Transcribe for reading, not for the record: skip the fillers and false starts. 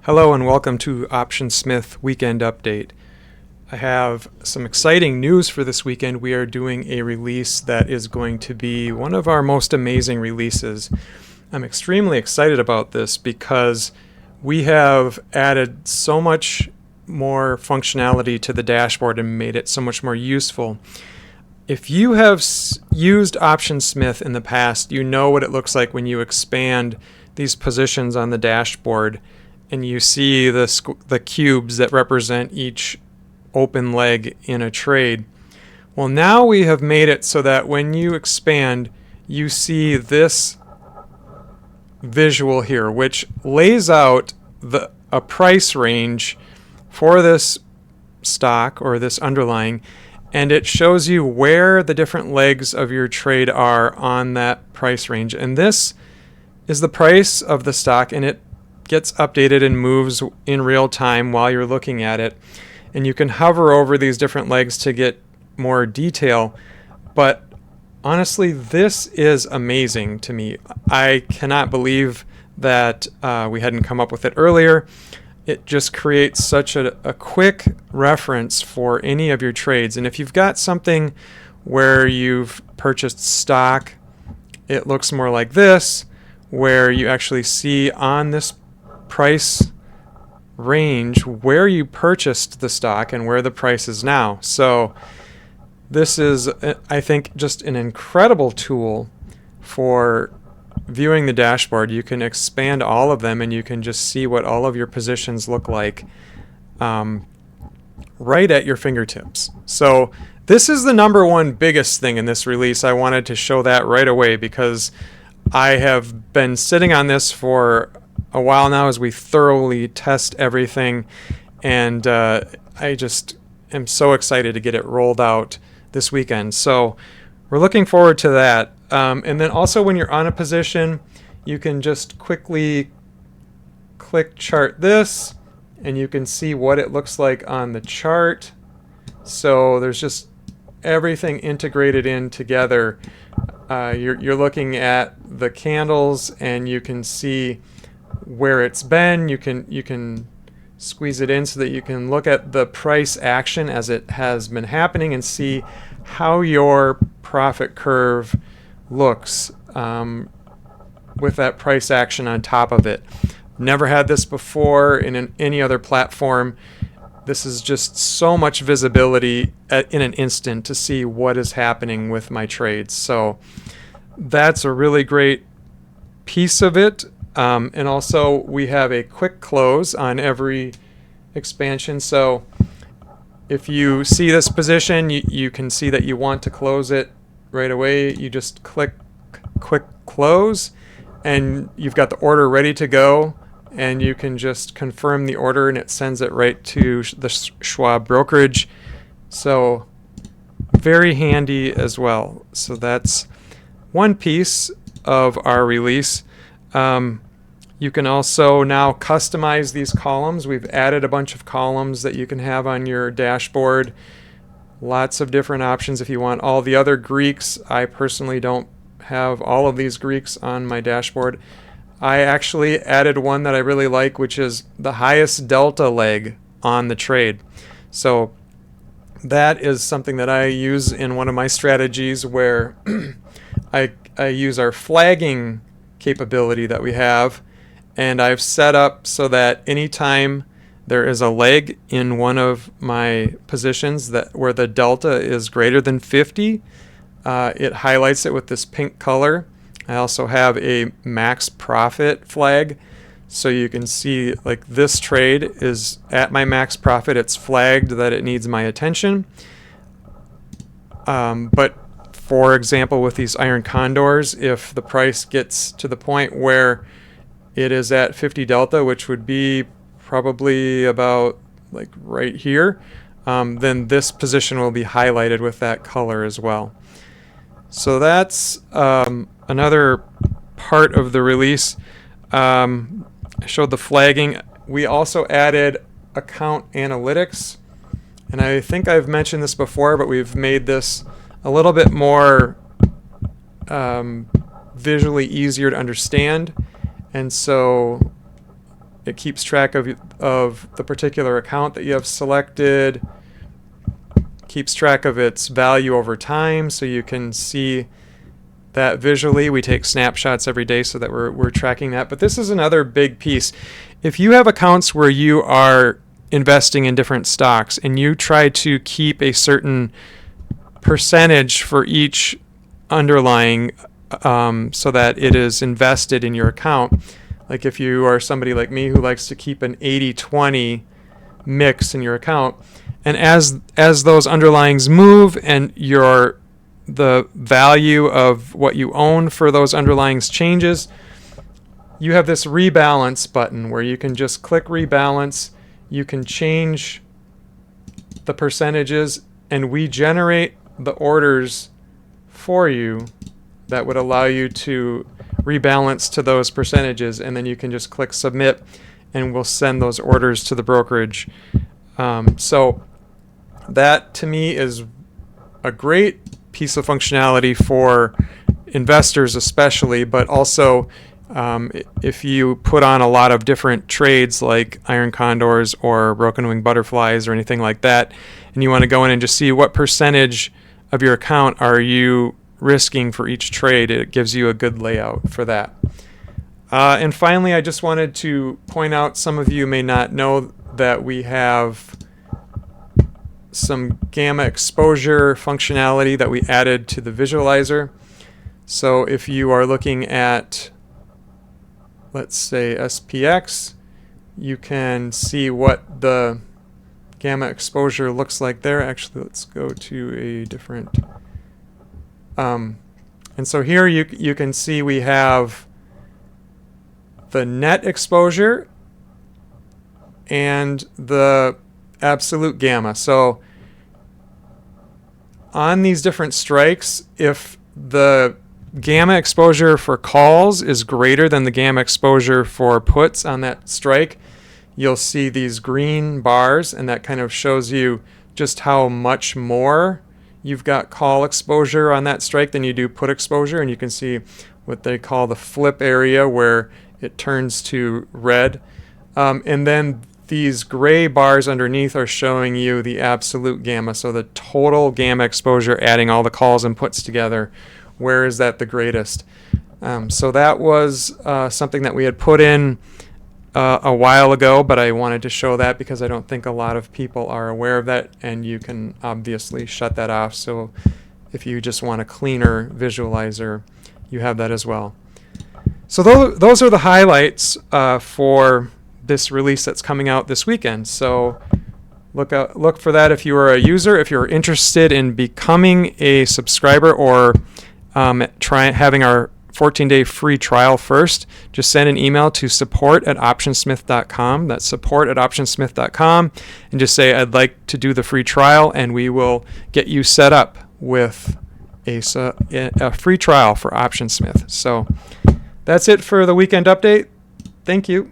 Hello and welcome to Optionsmith Weekend Update. I have some exciting news for this weekend. We are doing a release that is going to be one of our most amazing releases. I'm extremely excited about this because we have added so much more functionality to the dashboard and made it so much more useful. If you have used Optionsmith in the past, you know what it looks like when you expand these positions on the dashboard and you see the cubes that represent each open leg in a trade. Well, now we have made it so that when you expand, you see this visual here, which lays out a price range for this stock or this underlying, and it shows you where the different legs of your trade are on that price range. And this is the price of the stock, and it gets updated and moves in real time while you're looking at it. And you can hover over these different legs to get more detail. But honestly, this is amazing to me. I cannot believe that we hadn't come up with it earlier. It just creates such a quick reference for any of your trades. And if you've got something where you've purchased stock, it looks more like this, where you actually see on this price range where you purchased the stock and where the price is now. So this is, I think, just an incredible tool for viewing the dashboard. You can expand all of them and you can just see what all of your positions look like right at your fingertips. So this is the number one biggest thing in this release. I wanted to show that right away because I have been sitting on this for a while now as we thoroughly test everything, and I just am so excited to get it rolled out this weekend. So we're looking forward to that. And then also when you're on a position, you can just quickly click chart this and you can see what it looks like on the chart. So there's just everything integrated in together. You're looking at the candles and you can see where it's been. You can squeeze it in so that you can look at the price action as it has been happening and see how your profit curve looks with that price action on top of it. Never had this before in any other platform. This is just so much visibility in an instant to see what is happening with my trades. So that's a really great piece of it. And also we have a quick close on every expansion. So if you see this position, you can see that you want to close it right away. You just click quick close and you've got the order ready to go, and you can just confirm the order and it sends it right to the Schwab brokerage. So very handy as well. So that's one piece of our release. You can also now customize these columns. We've added a bunch of columns that you can have on your dashboard. Lots of different options if you want all the other Greeks. I personally don't have all of these Greeks on my dashboard. I actually added one that I really like, which is the highest delta leg on the trade. So that is something that I use in one of my strategies where I use our flagging capability that we have, and I've set up so that anytime there is a leg in one of my positions where the delta is greater than 50, it highlights it with this pink color. I also have a max profit flag, so you can see like this trade is at my max profit. It's flagged that it needs my attention. But for example, with these iron condors, if the price gets to the point where it is at 50 delta, which would be probably about like right here, then this position will be highlighted with that color as well. So that's another part of the release. I showed the flagging. We also added account analytics, and I think I've mentioned this before, but we've made this a little bit more visually easier to understand. And so It keeps track of the particular account that you have selected, keeps track of its value over time, so you can see that visually. We take snapshots every day so that we're tracking that. But this is another big piece. If you have accounts where you are investing in different stocks and you try to keep a certain percentage for each underlying so that it is invested in your account, like if you are somebody like me who likes to keep an 80-20 mix in your account, and as those underlyings move and the value of what you own for those underlyings changes, you have this rebalance button where you can just click rebalance. You can change the percentages, and we generate the orders for you that would allow you to rebalance to those percentages, and then you can just click submit and we'll send those orders to the brokerage. So that to me is a great piece of functionality for investors especially, but also if you put on a lot of different trades like iron condors or broken wing butterflies or anything like that, and you want to go in and just see what percentage of your account are you risking for each trade, it gives you a good layout for that. And finally, I just wanted to point out, some of you may not know that we have some gamma exposure functionality that we added to the visualizer. So if you are looking at, let's say, SPX, you can see what the gamma exposure looks like there. Actually, let's go to a different. And so here you can see we have the net exposure and the absolute gamma. So on these different strikes, if the gamma exposure for calls is greater than the gamma exposure for puts on that strike, you'll see these green bars, and that kind of shows you just how much more you've got call exposure on that strike than you do put exposure. And you can see what they call the flip area where it turns to red. And then these gray bars underneath are showing you the absolute gamma, so the total gamma exposure adding all the calls and puts together. Where is that the greatest? So that was something that we had put in a while ago, but I wanted to show that because I don't think a lot of people are aware of that, and you can obviously shut that off. So if you just want a cleaner visualizer, you have that as well. So those are the highlights for this release that's coming out this weekend. So look for that if you are a user. If you're interested in becoming a subscriber or having our 14-day free trial first, just send an email to support@optionsmith.com. That's support@optionsmith.com, and just say, I'd like to do the free trial, and we will get you set up with a free trial for Optionsmith. So that's it for the weekend update. Thank you.